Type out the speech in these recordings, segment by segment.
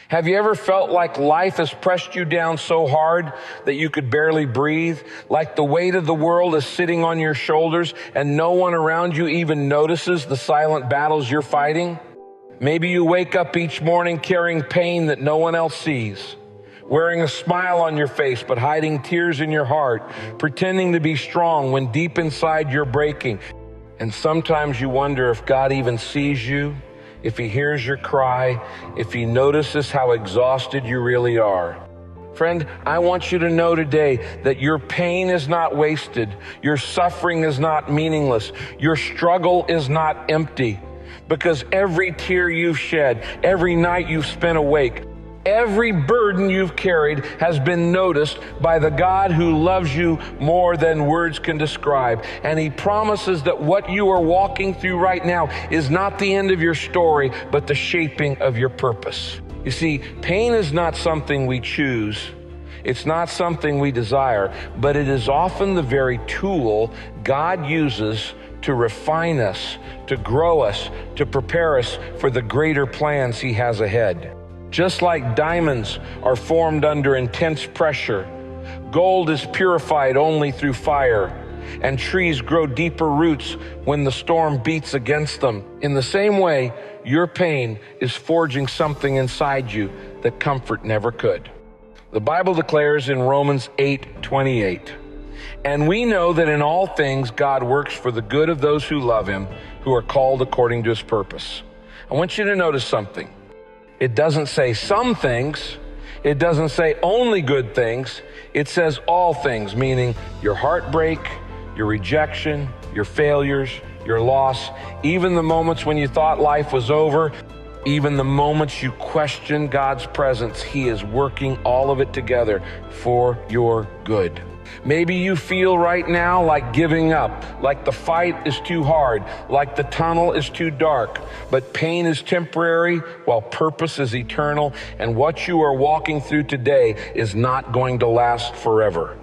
Have you ever felt like life has pressed you down so hard that you could barely breathe? Like the weight of the world is sitting on your shoulders and no one around you even notices the silent battles you're fighting? Maybe you wake up each morning carrying pain that no one else sees, wearing a smile on your face but hiding tears in your heart, pretending to be strong when deep inside you're breaking. And sometimes you wonder if God even sees you, if he hears your cry, if he notices how exhausted you really are. Friend, I want you to know today that your pain is not wasted. Your suffering is not meaningless. Your struggle is not empty. Because every tear you've shed, every night you've spent awake, every burden you've carried has been noticed by the God who loves you more than words can describe. And he promises that what you are walking through right now is not the end of your story, but the shaping of your purpose. You see, pain is not something we choose. It's not something we desire, but it is often the very tool God uses to refine us, to grow us, to prepare us for the greater plans he has ahead. Just like diamonds are formed under intense pressure, gold is purified only through fire, and trees grow deeper roots when the storm beats against them. In the same way, your pain is forging something inside you that comfort never could. The Bible declares in Romans 8:28, "And we know that in all things God works for the good of those who love him, who are called according to his purpose." I want you to notice something. It doesn't say some things. It doesn't say only good things. It says all things, meaning your heartbreak, your rejection, your failures, your loss, even the moments when you thought life was over, even the moments you question God's presence, he is working all of it together for your good. Maybe you feel right now like giving up, like the fight is too hard, like the tunnel is too dark. But pain is temporary while purpose is eternal, and what you are walking through today is not going to last forever.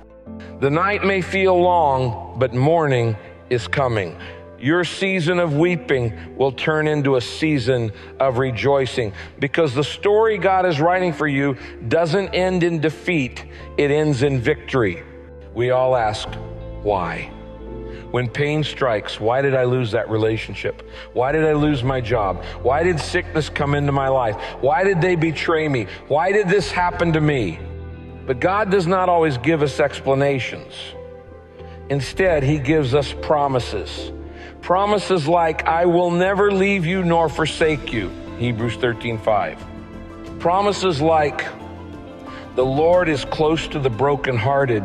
The night may feel long, but morning is coming. Your season of weeping will turn into a season of rejoicing, because the story God is writing for you doesn't end in defeat, it ends in victory. We all ask, why? When pain strikes, why did I lose that relationship? Why did I lose my job? Why did sickness come into my life? Why did they betray me? Why did this happen to me? But God does not always give us explanations. Instead, he gives us promises. Promises like, I will never leave you nor forsake you, Hebrews 13:5. Promises like, the Lord is close to the brokenhearted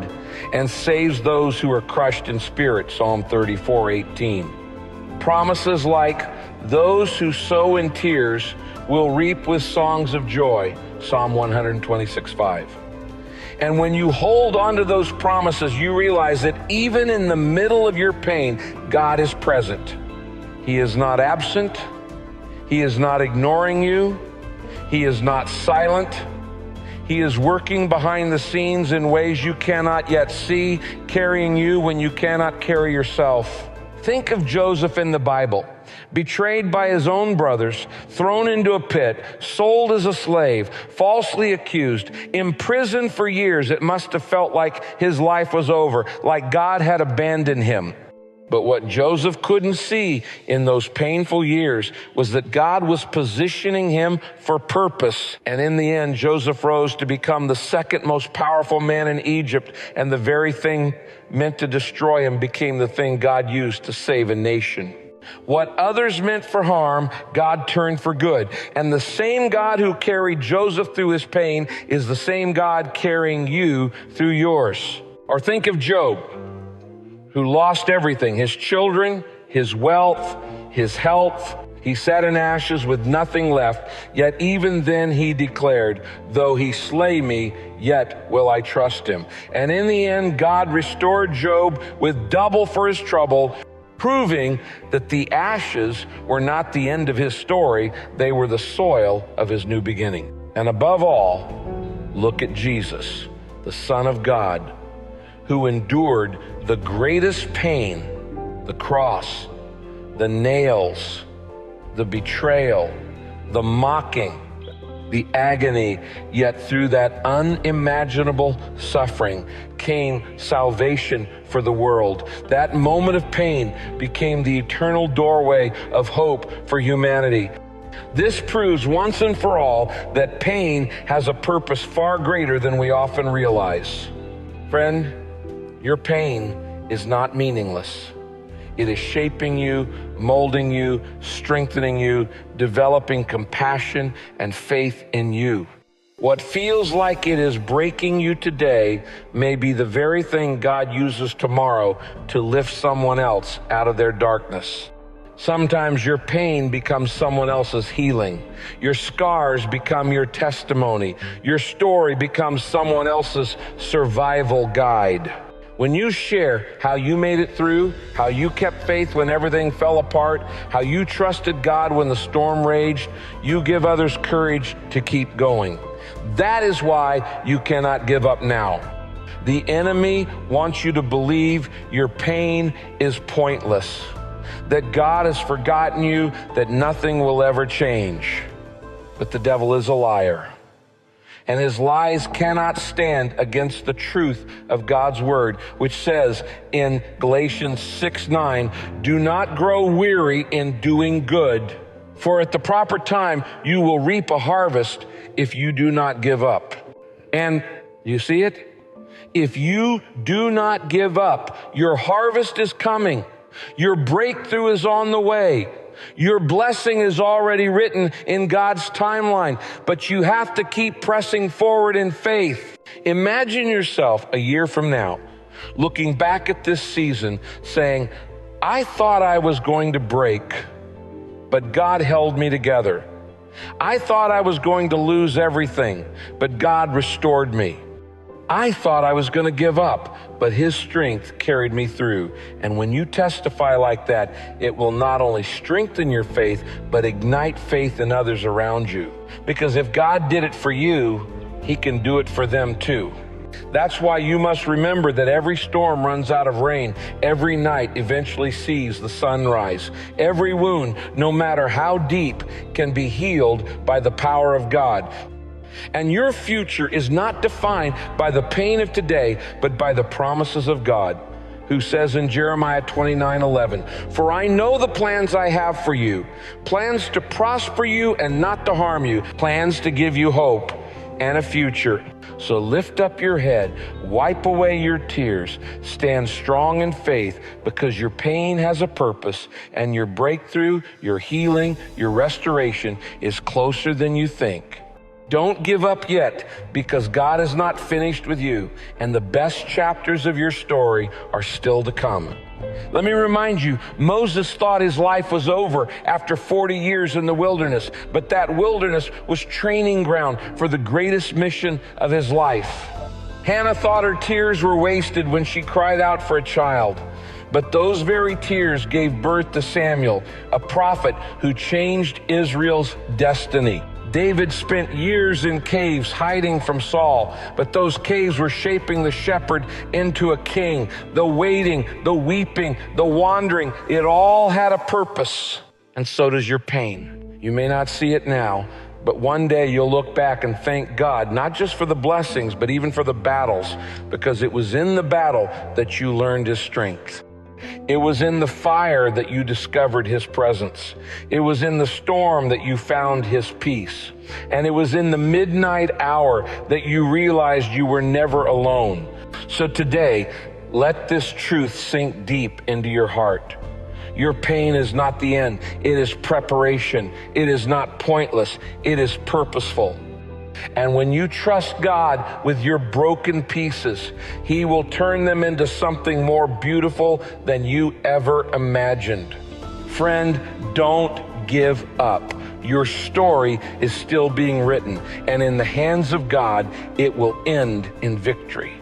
and saves those who are crushed in spirit, Psalm 34:18. Promises like, those who sow in tears will reap with songs of joy, Psalm 126:5. And when you hold on to those promises, you realize that even in the middle of your pain, God is present. He is not absent. He is not ignoring you. He is not silent. He is working behind the scenes in ways you cannot yet see, carrying you when you cannot carry yourself. Think of Joseph in the Bible, betrayed by his own brothers, thrown into a pit, sold as a slave, falsely accused, imprisoned for years. It must have felt like his life was over, like God had abandoned him. But what Joseph couldn't see in those painful years was that God was positioning him for purpose. And in the end, Joseph rose to become the second most powerful man in Egypt, and the very thing meant to destroy him became the thing God used to save a nation. What others meant for harm, God turned for good. And the same God who carried Joseph through his pain is the same God carrying you through yours. Or think of Job, who lost everything, his children, his wealth, his health. He sat in ashes with nothing left, yet even then he declared, though he slay me, yet will I trust him. And in the end, God restored Job with double for his trouble, proving that the ashes were not the end of his story, they were the soil of his new beginning. And above all, look at Jesus, the Son of God, who endured the greatest pain, the cross, the nails, the betrayal, the mocking, the agony, yet through that unimaginable suffering came salvation for the world. That moment of pain became the eternal doorway of hope for humanity. This proves once and for all that pain has a purpose far greater than we often realize. Friend, your pain is not meaningless. It is shaping you, molding you, strengthening you, developing compassion and faith in you. What feels like it is breaking you today may be the very thing God uses tomorrow to lift someone else out of their darkness. Sometimes your pain becomes someone else's healing. Your scars become your testimony. Your story becomes someone else's survival guide. When you share how you made it through, how you kept faith when everything fell apart, how you trusted God when the storm raged, you give others courage to keep going. That is why you cannot give up now. The enemy wants you to believe your pain is pointless, that God has forgotten you, that nothing will ever change. But the devil is a liar. And his lies cannot stand against the truth of God's word, which says in Galatians 6:9, do not grow weary in doing good, for at the proper time you will reap a harvest if you do not give up. And you see it? If you do not give up, your harvest is coming. Your breakthrough is on the way. Your blessing is already written in God's timeline, but you have to keep pressing forward in faith. Imagine yourself a year from now, looking back at this season, saying, I thought I was going to break, but God held me together. I thought I was going to lose everything, but God restored me. I thought I was going to give up, but his strength carried me through. And when you testify like that, it will not only strengthen your faith, but ignite faith in others around you. Because if God did it for you, he can do it for them too. That's why you must remember that every storm runs out of rain. Every night eventually sees the sunrise. Every wound, no matter how deep, can be healed by the power of God. And your future is not defined by the pain of today, but by the promises of God, who says in Jeremiah 29:11, for I know the plans I have for you, plans to prosper you and not to harm you, plans to give you hope and a future. So lift up your head, wipe away your tears, stand strong in faith, because your pain has a purpose, and your breakthrough, your healing, your restoration is closer than you think. Don't give up yet, because God is not finished with you, and the best chapters of your story are still to come. Let me remind you, Moses thought his life was over after 40 years in the wilderness, but that wilderness was training ground for the greatest mission of his life. Hannah thought her tears were wasted when she cried out for a child, but those very tears gave birth to Samuel, a prophet who changed Israel's destiny. David spent years in caves hiding from Saul, but those caves were shaping the shepherd into a king. The waiting, the weeping, the wandering, it all had a purpose. And so does your pain. You may not see it now, but one day you'll look back and thank God, not just for the blessings, but even for the battles, because it was in the battle that you learned his strength. It was in the fire that you discovered his presence. It was in the storm that you found his peace. And it was in the midnight hour that you realized you were never alone. So today, let this truth sink deep into your heart. Your pain is not the end. It is preparation. It is not pointless. It is purposeful. And when you trust God with your broken pieces, he will turn them into something more beautiful than you ever imagined. Friend, don't give up. Your story is still being written, and in the hands of God, it will end in victory.